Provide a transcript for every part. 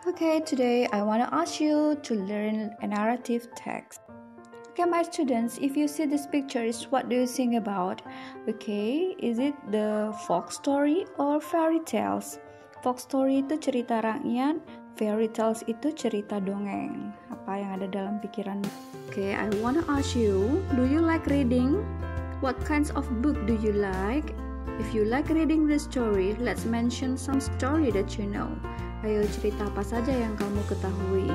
Okay, today I want to ask you to learn a narrative text. Okay, my students, if you see this picture, what do you think about? Okay, is it the folk story or fairy tales? Folk story itu cerita rakyat, fairy tales itu cerita dongeng. Apa yang ada dalam pikiranmu? Okay, I want to ask you, do you like reading? What kinds of book do you like? If you like reading the story, let's mention some story that you know. Ayo cerita apa saja yang kamu ketahui.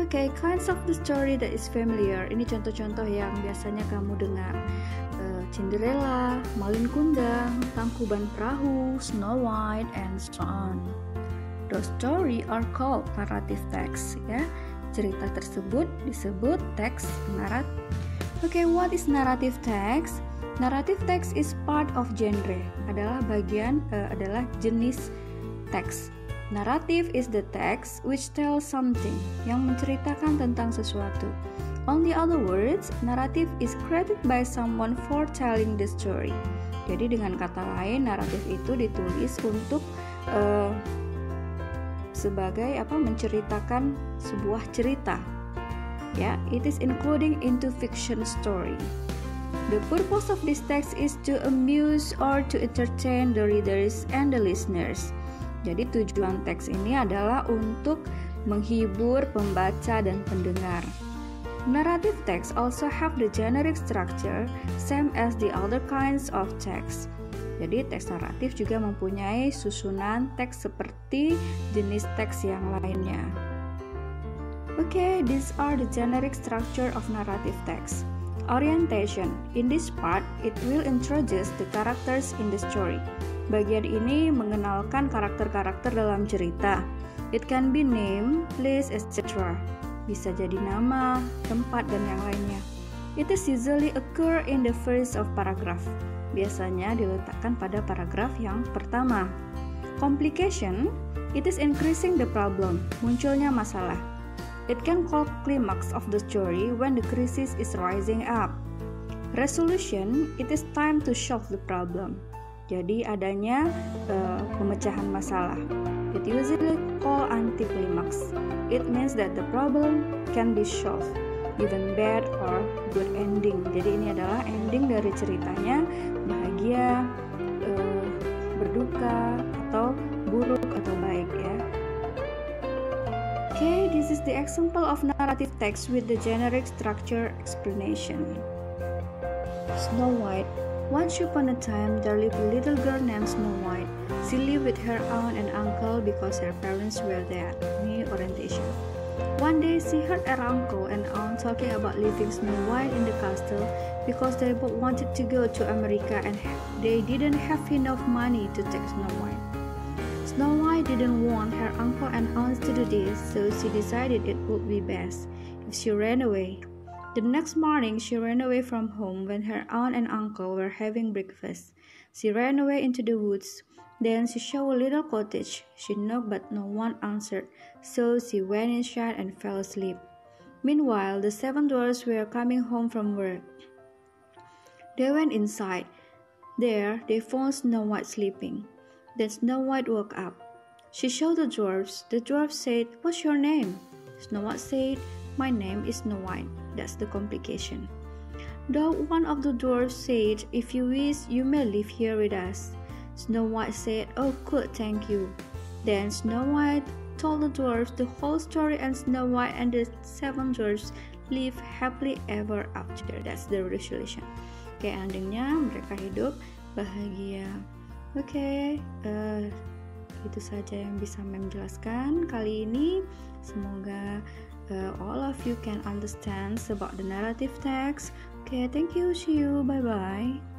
Okay, kinds of the story that is familiar. Ini contoh-contoh yang biasanya kamu dengar. Cinderella, Malin Kundang, Tangkuban Perahu, Snow White, and so on. Those stories are called narrative text. Ya, cerita tersebut disebut teks naratif. Okay, what is narrative text? Narrative text is part of genre. Adalah jenis teks. Narrative is the text which tells something, yang menceritakan tentang sesuatu. On the other words, narrative is created by someone for telling the story. Jadi dengan kata lain, naratif itu ditulis untuk sebagai menceritakan sebuah cerita. Ya, it is including into fiction story. The purpose of this text is to amuse or to entertain the readers and the listeners. Jadi tujuan teks ini adalah untuk menghibur pembaca dan pendengar. Narrative text also have the generic structure same as the other kinds of text. Jadi teks naratif juga mempunyai susunan teks seperti jenis teks yang lainnya. Okay, these are the generic structure of narrative text. Orientation. In this part, it will introduce the characters in the story. Bagian ini mengenalkan karakter-karakter dalam cerita. It can be name, place, etc. Bisa jadi nama, tempat, dan yang lainnya. It is usually occur in the first of paragraph. Biasanya diletakkan pada paragraf yang pertama. Complication. It is increasing the problem. Munculnya masalah. It can call climax of the story when the crisis is rising up. Resolution. It is time to solve the problem. Jadi adanya pemecahan masalah. It usually called anticlimax. It means that the problem can be solved, even bad or good ending. Jadi ini adalah ending dari ceritanya, bahagia, berduka, atau buruk atau baik ya. Okay, this is the example of narrative text with the generic structure explanation. Snow White. Once upon a time, there lived a little girl named Snow White. She lived with her aunt and uncle because her parents were dead. Ini orientation. One day, she heard her uncle and aunt talking about leaving Snow White in the castle because they both wanted to go to America and they didn't have enough money to take Snow White. Snow White didn't want her uncle and aunt to do this, so she decided it would be best if she ran away. The next morning, she ran away from home when her aunt and uncle were having breakfast. She ran away into the woods. Then she saw a little cottage. She knocked, but no one answered, so she went inside and fell asleep. Meanwhile, the 7 dwarfs were coming home from work. They went inside. There, they found Snow White sleeping. Then Snow White woke up. She saw the dwarfs. The dwarfs said, "What's your name?" Snow White said, "My name is Snow White." That's the complication. Though one of the dwarfs said, "If you wish, you may live here with us." Snow White said, "Oh, good, thank you." Then Snow White told the dwarfs the whole story, and Snow White and the 7 dwarfs live happily ever after. That's the resolution. Oke, endingnya mereka hidup bahagia. Oke, itu saja yang bisa Mem jelaskan kali ini. Semoga all of you can understand about the narrative text. Okay, thank you. See you. Bye-bye.